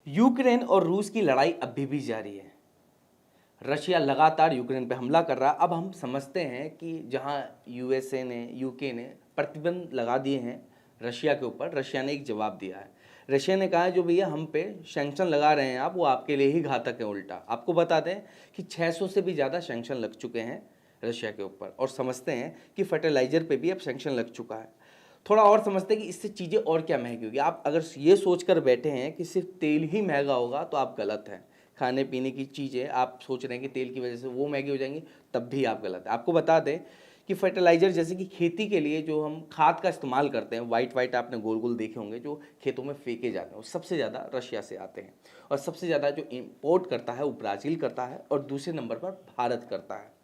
Ukraine और रूस की लड़ाई अभी भी जारी है। रशिया लगातार यूक्रेन पे हमला कर रहा है। अब हम समझते हैं कि जहां यूएसए ने, यूके ने प्रतिबंध लगा दिए हैं रशिया के ऊपर, रशिया ने एक जवाब दिया है। रशिया ने कहा है जो भैया हम पे सैंक्शन लगा रहे हैं आप, वो आपके लिए ही घातक है। उल्टा आपको बता दें कि 600 से भी ज़्यादा सैंक्शन लग चुके हैं रशिया के ऊपर, और समझते हैं कि फर्टिलाइजर पे भी अब सैंक्शन लग चुका है। थोड़ा और समझते हैं कि इससे चीज़ें और क्या महंगी होगी। आप अगर ये सोच कर बैठे हैं कि सिर्फ तेल ही महंगा होगा तो आप गलत हैं। खाने पीने की चीज़ें आप सोच रहे हैं कि तेल की वजह से वो महंगी हो जाएंगी, तब भी आप गलत हैं। आपको बता दें कि फर्टिलाइजर जैसे कि खेती के लिए जो हम खाद का इस्तेमाल करते हैं, वाइट वाइट आपने गोल गोल देखे होंगे जो खेतों में फेंके जाते हैं, वो सबसे ज़्यादा रशिया से आते हैं। और सबसे ज़्यादा जो इम्पोर्ट करता है वो ब्राज़ील करता है, और दूसरे नंबर पर भारत करता है।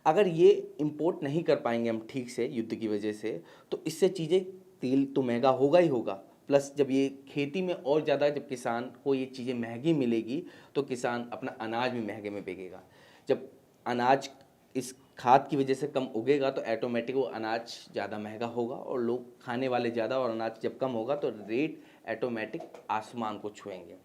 अगर ये इम्पोर्ट नहीं कर पाएंगे हम ठीक से युद्ध की वजह से, तो इससे चीज़ें, तेल तो महंगा होगा ही होगा, प्लस जब ये खेती में और ज़्यादा जब किसान को ये चीज़ें महंगी मिलेगी तो किसान अपना अनाज भी महंगे में बेचेगा। जब अनाज इस खाद की वजह से कम उगेगा तो ऑटोमेटिक वो अनाज ज़्यादा महंगा होगा, और लोग खाने वाले ज़्यादा, और अनाज जब कम होगा तो रेट ऑटोमेटिक आसमान को छुएंगे।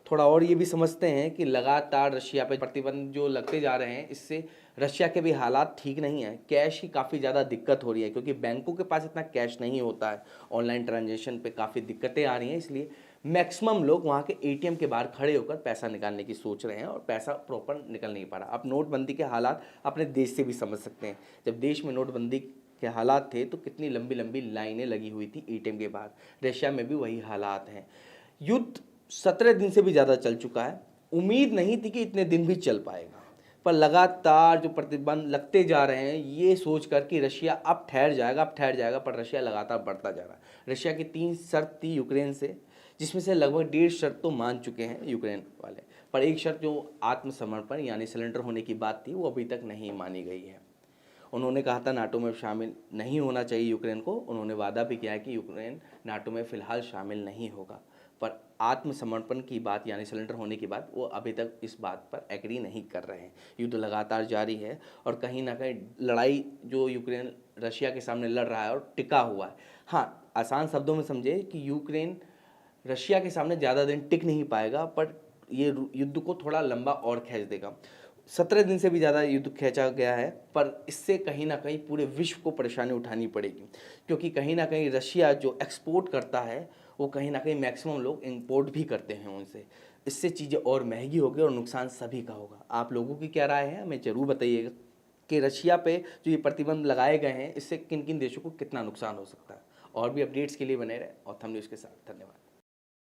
थोड़ा और ये भी समझते हैं कि लगातार रशिया पे प्रतिबंध जो लगते जा रहे हैं, इससे रशिया के भी हालात ठीक नहीं है। कैश की काफ़ी ज़्यादा दिक्कत हो रही है, क्योंकि बैंकों के पास इतना कैश नहीं होता है। ऑनलाइन ट्रांजेक्शन पे काफ़ी दिक्कतें आ रही हैं, इसलिए मैक्सिमम लोग वहाँ के एटीएम के बाहर खड़े होकर पैसा निकालने की सोच रहे हैं, और पैसा प्रॉपर निकल नहीं पा रहा। आप नोटबंदी के हालात अपने देश से भी समझ सकते हैं। जब देश में नोटबंदी के हालात थे तो कितनी लंबी लंबी लाइनें लगी हुई थी एटीएम के बाहर। रशिया में भी वही हालात हैं। युद्ध 17 दिन से भी ज़्यादा चल चुका है। उम्मीद नहीं थी कि इतने दिन भी चल पाएगा, पर लगातार जो प्रतिबंध लगते जा रहे हैं, ये सोच कर कि रशिया अब ठहर जाएगा, अब ठहर जाएगा, पर रशिया लगातार बढ़ता जा रहा है। रशिया की 3 शर्त थी यूक्रेन से, जिसमें से लगभग 1.5 शर्त तो मान चुके हैं यूक्रेन वाले, पर एक शर्त जो आत्मसमर्पण यानी सिलेंडर होने की बात थी, वो अभी तक नहीं मानी गई है। उन्होंने कहा था नाटो में शामिल नहीं होना चाहिए यूक्रेन को। उन्होंने वादा भी किया है कि यूक्रेन नाटो में फ़िलहाल शामिल नहीं होगा, पर आत्मसमर्पण की बात यानी सरेंडर होने की बात, वो अभी तक इस बात पर एग्री नहीं कर रहे हैं। युद्ध लगातार जारी है, और कहीं ना कहीं लड़ाई जो यूक्रेन रशिया के सामने लड़ रहा है और टिका हुआ है। हाँ, आसान शब्दों में समझे कि यूक्रेन रशिया के सामने ज़्यादा दिन टिक नहीं पाएगा, पर ये युद्ध को थोड़ा लंबा और खींच देगा। 17 दिन से भी ज़्यादा युद्ध खींचा गया है, पर इससे कहीं ना कहीं पूरे विश्व को परेशानी उठानी पड़ेगी, क्योंकि कहीं ना कहीं रशिया जो एक्सपोर्ट करता है वो कहीं ना कहीं मैक्सिमम लोग इंपोर्ट भी करते हैं उनसे। इससे चीज़ें और महंगी होगी और नुकसान सभी का होगा। आप लोगों की क्या राय है, हमें ज़रूर बताइएगा कि रशिया पे जो ये प्रतिबंध लगाए गए हैं, इससे किन किन देशों को कितना नुकसान हो सकता है। और भी अपडेट्स के लिए बने रहे और थंब न्यूज़ के साथ। धन्यवाद।